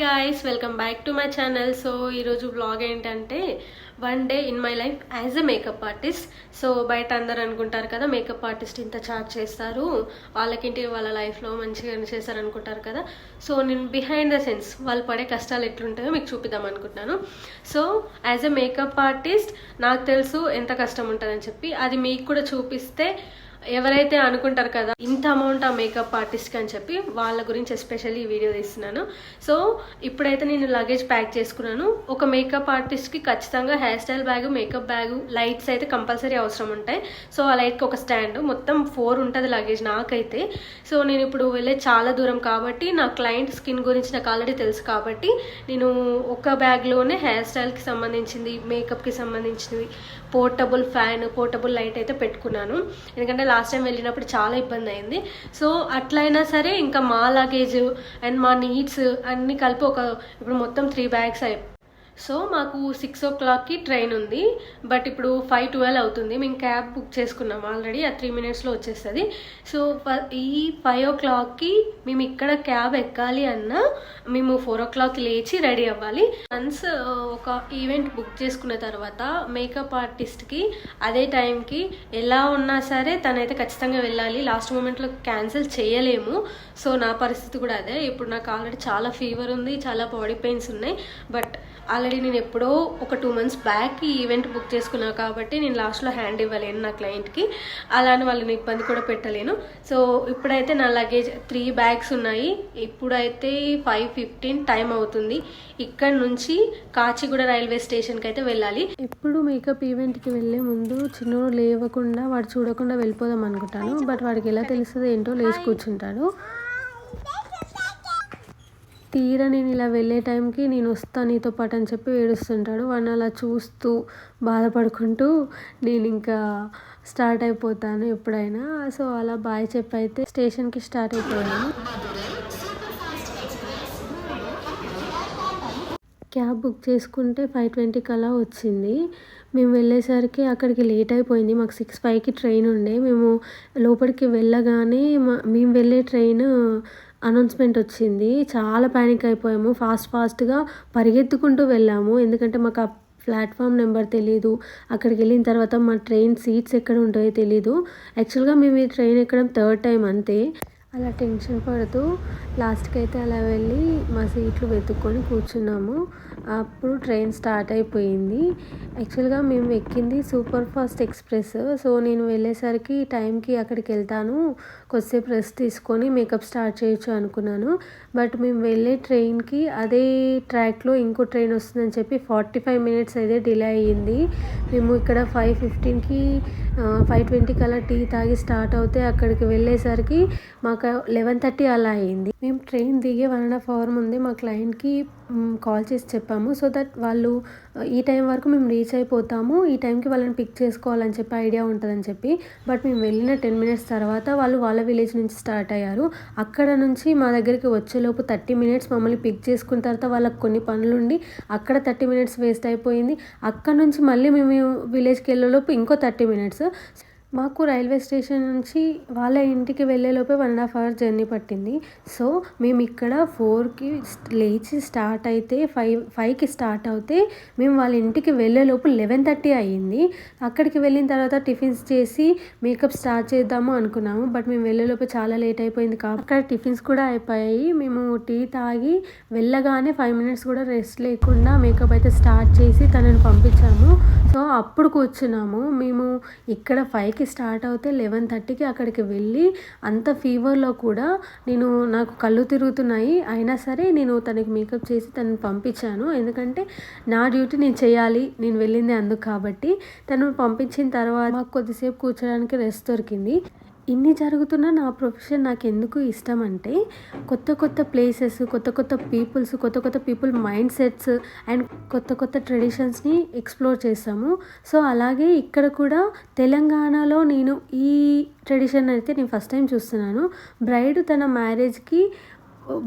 guys, welcome back to my channel. So ఈరోజు vlog ఏంటంటే one day in my life as a makeup artist. So బయట అందరు అనుకుంటారు కదా మేకప్ ఆర్టిస్ట్ ఇంత చార్జ్ చేస్తారు, వాళ్ళకేంటి వాళ్ళ లైఫ్లో మంచిగా చేస్తారు అనుకుంటారు కదా. సో నేను బిహైండ్ ద సెన్స్ వాళ్ళు పడే కష్టాలు ఎట్లుంటాయో మీకు చూపిద్దాం అనుకుంటున్నాను. So as a makeup artist నాకు తెలుసు ఎంత కష్టం ఉంటుందని చెప్పి, అది మీకు కూడా చూపిస్తే ఎవరైతే అనుకుంటారు కదా ఇంత అమౌంట్ ఆ మేకప్ ఆర్టిస్ట్కి అని చెప్పి, వాళ్ళ గురించి ఎస్పెషల్లీ ఈ వీడియో తీస్తున్నాను. సో ఇప్పుడైతే నేను లగేజ్ ప్యాక్ చేసుకున్నాను. ఒక మేకప్ ఆర్టిస్ట్కి ఖచ్చితంగా hair style bag, makeup bag, lights అయితే కంపల్సరీ అవసరం ఉంటాయి. సో ఆ లైట్కి ఒక స్టాండ్, మొత్తం 4 ఉంటుంది లగేజ్ నాకైతే. సో నేను ఇప్పుడు వెళ్ళే చాలా దూరం కాబట్టి నా క్లయింట్ స్కిన్ గురించి నాకు ఆల్రెడీ తెలుసు కాబట్టి నేను ఒక బ్యాగ్లోనే హెయిర్ స్టైల్కి సంబంధించింది, మేకప్కి సంబంధించింది, పోర్టబుల్ ఫ్యాన్, పోర్టబుల్ లైట్ అయితే పెట్టుకున్నాను. ఎందుకంటే లాస్ట్ టైం వెళ్ళినప్పుడు చాలా ఇబ్బంది అయింది. సో అట్లయినా సరే ఇంకా మా లగేజ్ అండ్ మా నీడ్స్ అన్నీ కలిపి ఇప్పుడు మొత్తం 3 బ్యాగ్స్ సో మాకు 6 o'clockకి ట్రైన్ ఉంది, బట్ ఇప్పుడు 5:12 అవుతుంది. మేము క్యాబ్ బుక్ చేసుకున్నాం ఆల్రెడీ, ఆ 3 minutesలో వచ్చేస్తుంది. సో ఈ 5 o'clockకి మేము ఇక్కడ క్యాబ్ ఎక్కాలి అన్నా మేము 4 o'clockకి లేచి రెడీ అవ్వాలి. వన్స్ ఒక ఈవెంట్ బుక్ చేసుకున్న తర్వాత మేకప్ ఆర్టిస్ట్కి అదే టైంకి ఎలా ఉన్నా సరే తనైతే ఖచ్చితంగా వెళ్ళాలి. లాస్ట్ మూమెంట్లో క్యాన్సిల్ చేయలేము. సో నా పరిస్థితి కూడా అదే. ఇప్పుడు నాకు ఆల్రెడీ చాలా ఫీవర్ ఉంది, చాలా బాడీ పెయిన్స్ ఉన్నాయి. బట్ ఆల్రెడీ నేను ఎప్పుడో ఒక 2 months బ్యాక్ ఈ ఈవెంట్ బుక్ చేసుకున్నాను కాబట్టి నేను లాస్ట్లో హ్యాండ్ ఇవ్వలేను నా క్లయింట్కి, అలానే వాళ్ళని ఇబ్బంది కూడా పెట్టలేను. సో ఇప్పుడైతే నా లగేజ్ 3 bags ఉన్నాయి. ఇప్పుడైతే 5:15 టైం అవుతుంది. ఇక్కడ నుంచి కాచిగూడ రైల్వే స్టేషన్కి అయితే వెళ్ళాలి. ఎప్పుడు మేకప్ ఈవెంట్కి వెళ్ళే ముందు చిన్నోడు లేవకుండా వాడు చూడకుండా వెళ్ళిపోదాం అనుకుంటాను. బట్ వాడికి ఎలా తెలుస్తుందో ఏంటో లేచి కూర్చుంటాడు. తీరా నేను ఇలా వెళ్ళే టైంకి నేను వస్తాను నీతో పాటు అని చెప్పి ఏడుస్తుంటాడు. వాడిని అలా చూస్తూ బాధపడుకుంటూ నేను ఇంకా స్టార్ట్ అయిపోతాను ఎప్పుడైనా. సో అలా బాయ్ చెప్పి అయితే స్టేషన్కి స్టార్ట్ అయిపోయాను. క్యాబ్ బుక్ చేసుకుంటే 5:20కి అలా వచ్చింది. మేము వెళ్ళేసరికి అక్కడికి లేట్ అయిపోయింది. మాకు 6:05కి ట్రైన్ ఉండే. మేము లోపలికి వెళ్ళగానే మేము వెళ్ళే ట్రైన్ అనౌన్స్మెంట్ వచ్చింది. చాలా ప్యానిక్ అయిపోయాము. ఫాస్ట్గా పరిగెత్తుకుంటూ వెళ్ళాము. ఎందుకంటే మాకు ఆ ప్లాట్ఫామ్ నెంబర్ తెలీదు. అక్కడికి వెళ్ళిన తర్వాత మా ట్రైన్ సీట్స్ ఎక్కడ ఉంటాయో తెలీదు. యాక్చువల్గా మేము ఈ ట్రైన్ ఎక్కడం 3rd time అంతే. అలా టెన్షన్ పడుతూ లాస్ట్కి అయితే అలా వెళ్ళి మా సీట్లు వెతుక్కొని కూర్చున్నాము. అప్పుడు ట్రైన్ స్టార్ట్ అయిపోయింది. యాక్చువల్గా మేము ఎక్కింది సూపర్ ఫాస్ట్ ఎక్స్ప్రెస్. సో నేను వెళ్ళేసరికి టైంకి అక్కడికి వెళ్తాను, కొద్దిసేపు రెస్ట్ తీసుకొని మేకప్ స్టార్ట్ చేయొచ్చు అనుకున్నాను. బట్ మేము వెళ్ళే ట్రైన్కి అదే ట్రాక్లో ఇంకో ట్రైన్ వస్తుందని చెప్పి 45 minutes అయితే డిలే అయ్యింది. మేము ఇక్కడ 5:15కి 5:20కి అలా టీ తాగి స్టార్ట్ అవుతే అక్కడికి వెళ్ళేసరికి మాకు 11:30 అలా అయింది. మేము ట్రైన్ దిగే 1.5 hour ముందే మా క్లయింట్కి కాల్ చేసి చెప్పాము. సో దట్ వాళ్ళు ఈ టైం వరకు మేము రీచ్ అయిపోతాము, ఈ టైంకి వాళ్ళని పిక్ చేసుకోవాలని చెప్పి ఐడియా ఉంటుందని చెప్పి. బట్ మేము వెళ్ళిన 10 minutes తర్వాత వాళ్ళు వాళ్ళ విలేజ్ నుంచి స్టార్ట్ అయ్యారు. అక్కడ నుంచి మా దగ్గరికి వచ్చేలోపు 30 minutes మమ్మల్ని పిక్ చేసుకున్న తర్వాత వాళ్ళకి కొన్ని పనులుండి అక్కడ 30 minutes వేస్ట్ అయిపోయింది. అక్కడ నుంచి మళ్ళీ మేము విలేజ్కి వెళ్ళేలోపు ఇంకో 30 minutes. మాకు రైల్వే స్టేషన్ నుంచి వాళ్ళ ఇంటికి వెళ్ళేలోపే 1.5 hour జర్నీ పట్టింది. సో మేము ఇక్కడ 4కి లేచి స్టార్ట్ అయితే 5కి స్టార్ట్ అవుతే మేము వాళ్ళ ఇంటికి వెళ్ళేలోపు 11:30 అయ్యింది. అక్కడికి వెళ్ళిన తర్వాత టిఫిన్స్ చేసి మేకప్ స్టార్ట్ చేద్దాము అనుకున్నాము. బట్ మేము వెళ్ళేలోపు చాలా లేట్ అయిపోయింది కాబట్టి అక్కడ టిఫిన్స్ కూడా అయిపోయాయి. మేము టీ తాగి వెళ్ళగానే 5 minutes కూడా రెస్ట్ లేకుండా మేకప్ అయితే స్టార్ట్ చేసి తనని పంపించాము. సో అప్పుడు కూర్చున్నాము. మేము ఇక్కడ 5కి స్టార్ట్ అవుతే 11:30కి అక్కడికి వెళ్ళి అంత ఫీవర్లో కూడా నాకు కళ్ళు తిరుగుతున్నాయి, అయినా సరే నేను తనకి మేకప్ చేసి తనని పంపించాను. ఎందుకంటే నా డ్యూటీ నేను చేయాలి, నేను వెళ్ళింది అందుకు కాబట్టి. తను పంపించిన తర్వాత మాకు కొద్దిసేపు కూర్చోడానికి రెస్ట్ దొరికింది. ఇన్ని జరుగుతున్న నా ప్రొఫెషన్ నాకు ఎందుకు ఇష్టం అంటే కొత్త ప్లేసెస్, కొత్త పీపుల్ మైండ్ సెట్స్ అండ్ కొత్త ట్రెడిషన్స్ని ఎక్స్ప్లోర్ చేస్తాము. సో అలాగే ఇక్కడ కూడా తెలంగాణలో నేను ఈ ట్రెడిషన్ అయితే నేను ఫస్ట్ టైం చూస్తున్నాను. బ్రైడ్ తన మ్యారేజ్కి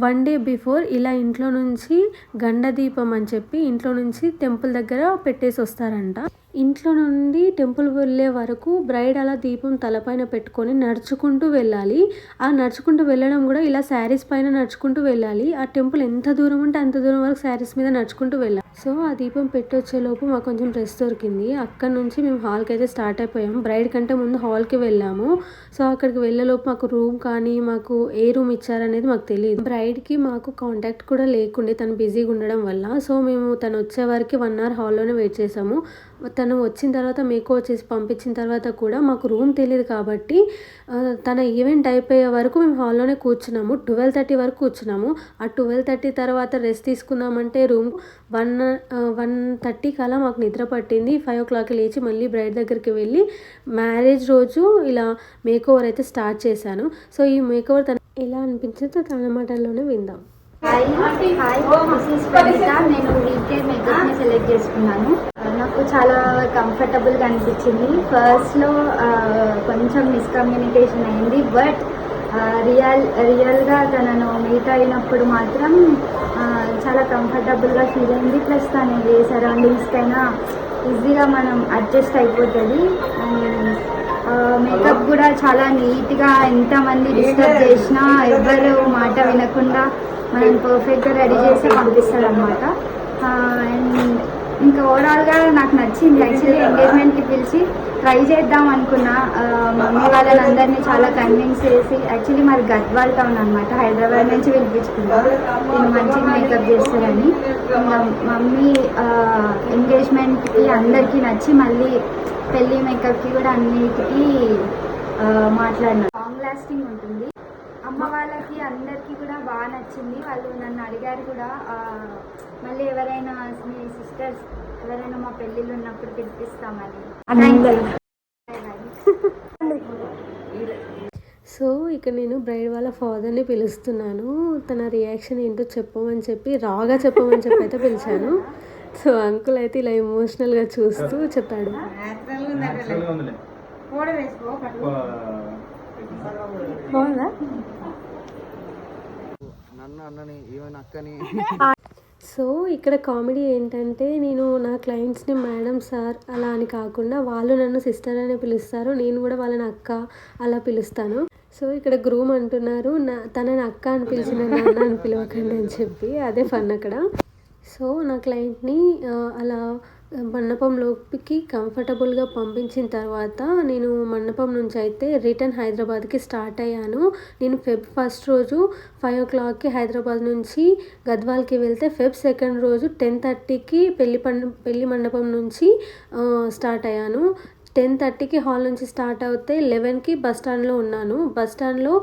1 day బిఫోర్ ఇలా ఇంట్లో నుంచి గండ దీపం అని చెప్పి ఇంట్లో నుంచి టెంపుల్ దగ్గర పెట్టేసి వస్తారంట. ఇంట్లో నుండి టెంపుల్ వెళ్ళే వరకు బ్రైడ్ అలా దీపం తలపైన పెట్టుకొని నడుచుకుంటూ వెళ్ళాలి. ఆ నడుచుకుంటూ వెళ్ళడం కూడా ఇలా శారీస్ పైన నడుచుకుంటూ వెళ్ళాలి. ఆ టెంపుల్ ఎంత దూరం ఉంటే అంత దూరం వరకు శారీస్ మీద నడుచుకుంటూ వెళ్ళాలి. సో ఆ దీపం పెట్టొచ్చేలోపు మాకు కొంచెం రెస్ట్ దొరికింది. అక్కడ నుంచి మేము హాల్కి అయితే స్టార్ట్ అయిపోయాము. బ్రైడ్ కంటే ముందు హాల్కి వెళ్ళాము. సో అక్కడికి వెళ్ళేలోపు మాకు రూమ్ కానీ మాకు ఏ రూమ్ ఇచ్చారనేది మాకు తెలియదు. బ్రైడ్కి మాకు కాంటాక్ట్ కూడా లేకుండే, తను బిజీగా ఉండడం వల్ల. సో మేము తను వచ్చే వరకు 1 hour హాల్లోనే వెయిట్ చేసాము. తను వచ్చిన తర్వాత మేకో చేసి పంపించిన తర్వాత కూడా మాకు రూమ్ తెలియదు కాబట్టి తన ఈవెంట్ అయిపోయే వరకు మేము హాల్లోనే కూర్చున్నాము. 12:30 వరకు కూర్చున్నాము. ఆ 12:30 తర్వాత రెస్ట్ తీసుకుందామంటే రూమ్ 1:30 కలా మాకు నిద్ర పట్టింది. 5 o'clock లేచి మళ్ళీ బ్రైడ్ దగ్గరికి వెళ్ళి మ్యారేజ్ రోజు ఇలా మేకోవర్ అయితే స్టార్ట్ చేశాను. సో ఈ మేకోవర్ తను ఎలా అనిపించిందో తన మాటల్లోనే విందాం. నేను వీకే మేకప్ని సెలెక్ట్ చేసుకున్నాను. నాకు చాలా కంఫర్టబుల్గా అనిపించింది. ఫస్ట్లో కొంచెం మిస్కమ్యూనికేషన్ అయింది, బట్ రియల్గా తనను మీట్ అయినప్పుడు మాత్రం చాలా కంఫర్టబుల్గా ఫీల్ అయింది. ప్లస్ తను ఏ సరౌండింగ్స్కైనా ఈజీగా మనం అడ్జస్ట్ అయిపోతుంది. అండ్ మేకప్ కూడా చాలా నీట్గా, ఎంతమంది డిస్టర్బ్ చేసినా ఎవ్వరు మాట వినకుండా మనం పర్ఫెక్ట్గా రెడీ చేసి పంపిస్తారు అనమాట. అండ్ ఇంకా ఓవరాల్గా నాకు నచ్చింది. యాక్చువల్లీ ఎంగేజ్మెంట్కి పిలిచి ట్రై చేద్దాం అనుకున్నా. మమ్మీ వాళ్ళని అందరినీ చాలా కన్విన్స్ చేసి, యాక్చువల్లీ మరి గద్వాల్ టౌన్ అనమాట, హైదరాబాద్ నుంచి పిలిపించుకున్నాను. నేను మంచిగా మేకప్ చేస్తారని. మమ్మీ ఎంగేజ్మెంట్కి అందరికీ నచ్చి మళ్ళీ పెళ్ళి మేకప్కి కూడా అన్నిటికీ మాట్లాడినా. లాంగ్ లాస్టింగ్ ఉంటుంది. అమ్మ వాళ్ళకి అందరికీ కూడా బాగా నచ్చింది. వాళ్ళు నన్ను అడిగారు కూడా, మళ్ళీ ఎవరైనా మీ సిస్టర్స్ ఎవరైనా మా పెళ్ళిళ్ళు ఉన్నప్పుడు పిలిపిస్తామని. సో ఇక్కడ నేను బ్రైడ్ వాళ్ళ ఫాదర్ని పిలుస్తున్నాను. తన రియాక్షన్ ఏంటో చెప్పమని చెప్పి, రాగా చెప్పమని చెప్పి అయితే పిలిచాను. సో అంకుల్ అయితే ఇలా ఎమోషనల్గా చూస్తూ చెప్పాడు. బాగుందా? సో ఇక్కడ కామెడీ ఏంటంటే, నేను నా క్లయింట్స్ని మేడం, సార్ అలా అని కాకుండా వాళ్ళు నన్ను సిస్టర్ అనే పిలుస్తారు, నేను కూడా వాళ్ళని అక్క అలా పిలుస్తాను. సో ఇక్కడ గ్రూమ్ అంటున్నారు తనని అక్క అని పిలిచిన నాన్న అని పిలవకండి అని చెప్పి, అదే ఫన్ అక్కడ. సో నా క్లయింట్ని అలా మండపంలోకి కంఫర్టబుల్గా పంపించిన తర్వాత నేను మండపం నుంచి అయితే రిటర్న్ హైదరాబాద్కి స్టార్ట్ అయ్యాను. నేను Feb 1st రోజు 5 o'clockకి హైదరాబాద్ నుంచి గద్వాల్కి వెళ్తే Feb 2nd రోజు 10:30కి పెళ్లి మండపం నుంచి స్టార్ట్ అయ్యాను. 10:30కి హాల్ నుంచి స్టార్ట్ అవుతే 11కి బస్ స్టాండ్లో ఉన్నాను. బస్ స్టాండ్లో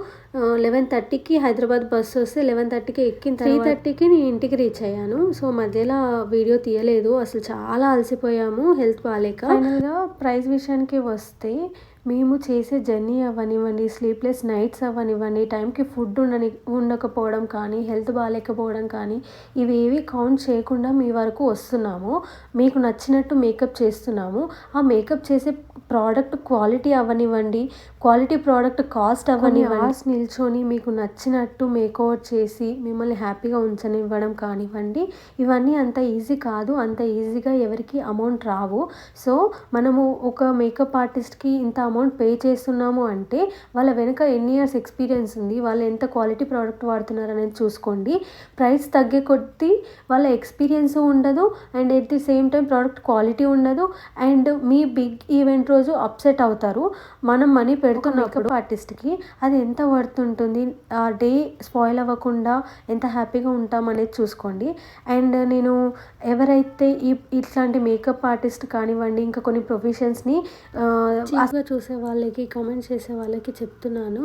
11:30కి హైదరాబాద్ బస్సు వస్తే 11:30కి ఎక్కిన 3:30కి నేను ఇంటికి రీచ్ అయ్యాను. సో మధ్యలో వీడియో తీయలేదు, అసలు చాలా అలసిపోయాము హెల్త్ బాగాలేక. ఫైనల్గా ప్రైస్ విషయానికి వస్తే, మేము చేసే జర్నీ అవ్వనివ్వండి, స్లీప్లెస్ నైట్స్ అవ్వనివ్వండి, టైంకి ఫుడ్ ఉండకపోవడం కానీ, హెల్త్ బాగాలేకపోవడం కానీ, ఇవేవి కౌంట్ చేయకుండా మీ వరకు వస్తున్నాము. మీకు నచ్చినట్టు మేకప్ చేస్తున్నాము. ఆ మేకప్ చేసే ప్రోడక్ట్ క్వాలిటీ అవ్వనివ్వండి, క్వాలిటీ ప్రోడక్ట్ కాస్ట్ అవ్వనివ్వండి, అవర్స్ నిల్చొని మీకు నచ్చినట్టు మేకఓవర్ చేసి మిమ్మల్ని హ్యాపీగా ఉంచనివ్వడం కానివ్వండి, ఇవన్నీ అంత ఈజీ కాదు. అంత ఈజీగా ఎవరికి అమౌంట్ రావు. సో మనము ఒక మేకప్ ఆర్టిస్ట్కి ఇంత అమౌంట్ పే చేస్తున్నాము అంటే వాళ్ళ వెనుక ఎన్ని ఇయర్స్ ఎక్స్పీరియన్స్ ఉంది, వాళ్ళు ఎంత క్వాలిటీ ప్రోడక్ట్ వాడుతున్నారు అనేది చూసుకోండి. ప్రైస్ తగ్గే కొద్దీ వాళ్ళ ఎక్స్పీరియన్స్ ఉండదు, and at the same time product quality ఉండదు, అండ్ మీ బిగ్ ఈవెంట్ రోజు అప్సెట్ అవుతారు. మనం మనీ పెడుతున్న మేకప్ ఆర్టిస్ట్కి అది ఎంత వర్త్ ఉంటుంది, ఆ డే స్పాయిల్ అవ్వకుండా ఎంత హ్యాపీగా ఉంటాం అనేది చూసుకోండి. అండ్ నేను ఎవరైతే ఇట్లాంటి మేకప్ ఆర్టిస్ట్ కానివ్వండి, ఇంకా కొన్ని ప్రొఫెషన్స్ని చూసే వాళ్ళకి, కామెంట్ చేసే వాళ్ళకి చెప్తున్నాను,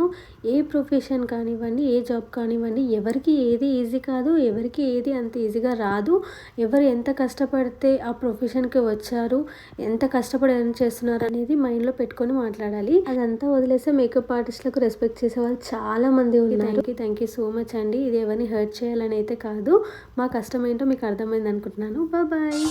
ఏ ప్రొఫెషన్ కానివ్వండి, ఏ జాబ్ కానివ్వండి, ఎవరికి ఏది ఈజీ కాదు, ఎవరికి ఏది అంత ఈజీగా రాదు. ఎవరు ఎంత కష్టపడితే ఆ ప్రొఫెషన్కి వచ్చారు, ఎంత కష్టపడి ఎర్న్ చేస్తున్నారు అనేది మైండ్లో పెట్టుకొని మాట్లాడాలి. అదంతా వదిలేస్తే మేకప్ ఆర్టిస్ట్లకు రెస్పెక్ట్ చేసే వాళ్ళు చాలా మంది ఉన్నారు. థ్యాంక్ యూ సో మచ్ అండి. ఇది ఎవరిని హర్ట్ చేయాలని అయితే కాదు, మా కష్టం ఏంటో మీకు అర్థమైంది అనుకుంటున్నాను. బాయ్.